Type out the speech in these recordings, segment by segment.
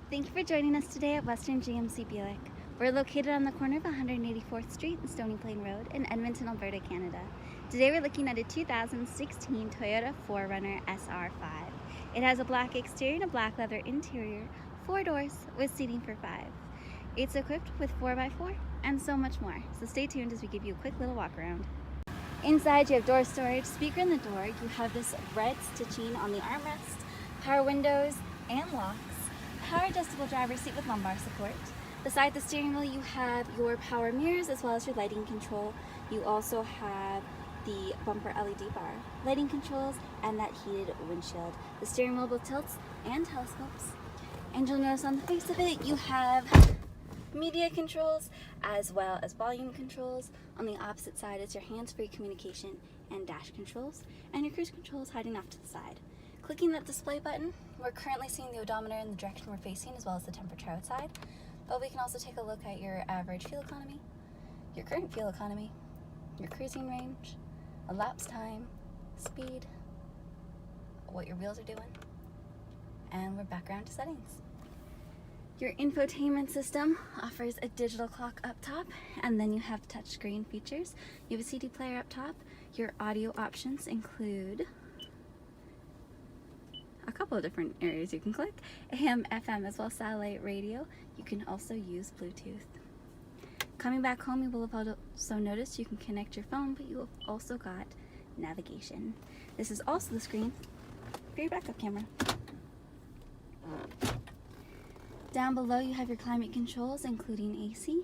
Thank you for joining us today at Western GMC Buick. We're located on the corner of 184th Street and Stony Plain Road in Edmonton, Alberta, Canada. Today we're looking at a 2016 Toyota 4Runner SR5. It has a black exterior and a black leather interior, 4 doors with seating for 5. It's equipped with 4x4 and so much more, so stay tuned as we give you a quick little walk around. Inside you have door storage, speaker in the door, you have this red stitching on the armrest, power windows and locks, power adjustable driver's seat with lumbar support. Beside the steering wheel you have your power mirrors as well as your lighting control. You also have the bumper LED bar, lighting controls, and that heated windshield. The steering wheel both tilts and telescopes. And you'll notice on the face of it you have media controls as well as volume controls. On the opposite side is your hands-free communication and dash controls, and your cruise controls hiding off to the side. Clicking that display button, we're currently seeing the odometer in the direction we're facing as well as the temperature outside, but we can also take a look at your average fuel economy, your current fuel economy, your cruising range, elapsed time, speed, what your wheels are doing, and we're back around to settings. Your infotainment system offers a digital clock up top, and then you have touchscreen features. You have a CD player up top. Your audio options include a couple of different areas you can click: AM, FM, as well as satellite radio. You can also use Bluetooth. Coming back home, you will have also noticed you can connect your phone, but you have also got navigation. This is also the screen for your backup camera. Down below you have your climate controls, including AC.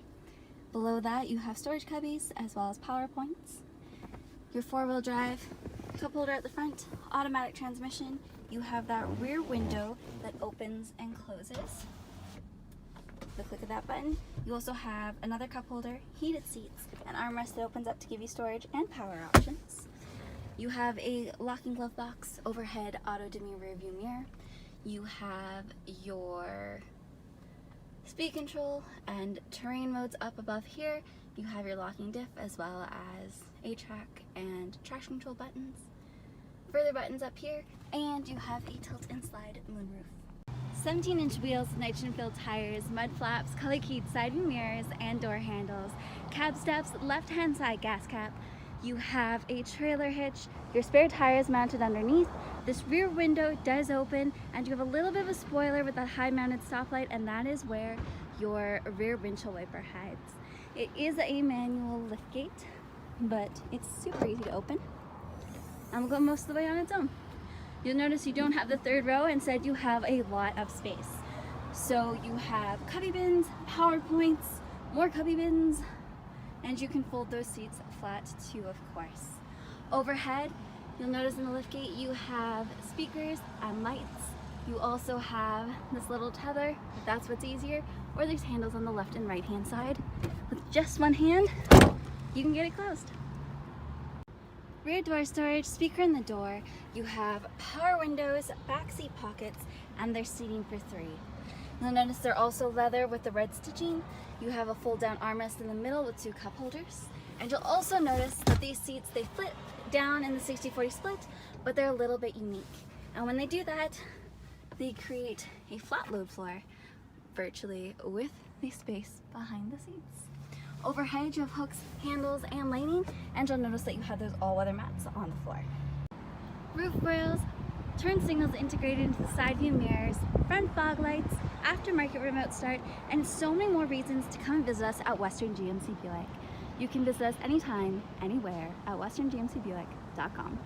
Below that you have storage cubbies as well as power points. Your 4-wheel drive, cup holder at the front, automatic transmission. You have that rear window that opens and closes. The click of that button. You also have another cup holder, heated seats, an armrest that opens up to give you storage and power options. You have a locking glove box, overhead auto dimming rear view mirror. You have your speed control and terrain modes up above here. You have your locking diff as well as A-track and traction control buttons. Further buttons up here, and you have a tilt and slide moonroof. 17-inch wheels, nitrogen-filled tires, mud flaps, color-keyed side view mirrors, and door handles. Cab steps, left-hand side gas cap. You have a trailer hitch, your spare tires mounted underneath. This rear window does open, and you have a little bit of a spoiler with that high-mounted stoplight, and that is where your rear windshield wiper hides. It is a manual liftgate, but it's super easy to open. And will go most of the way on its own. You'll notice you don't have the third row, instead you have a lot of space. So you have cubby bins, power points, more cubby bins, and you can fold those seats flat too, of course. Overhead, you'll notice in the liftgate you have speakers and lights. You also have this little tether, if that's what's easier, or there's handles on the left and right hand side. With just one hand, you can get it closed. Rear door storage, speaker in the door. You have power windows, back seat pockets, and there's seating for 3. You'll notice they're also leather with the red stitching. You have a fold down armrest in the middle with 2 cup holders. And you'll also notice that these seats, they flip down in the 60-40 split, but they're a little bit unique. And when they do that, they create a flat load floor virtually with the space behind the seats. Overhead, you have hooks, handles, and lighting, and you'll notice that you have those all-weather mats on the floor. Roof rails, turn signals integrated into the side view mirrors, front fog lights, aftermarket remote start, and so many more reasons to come and visit us at Western GMC Buick. You can visit us anytime, anywhere at westerngmcbuick.com.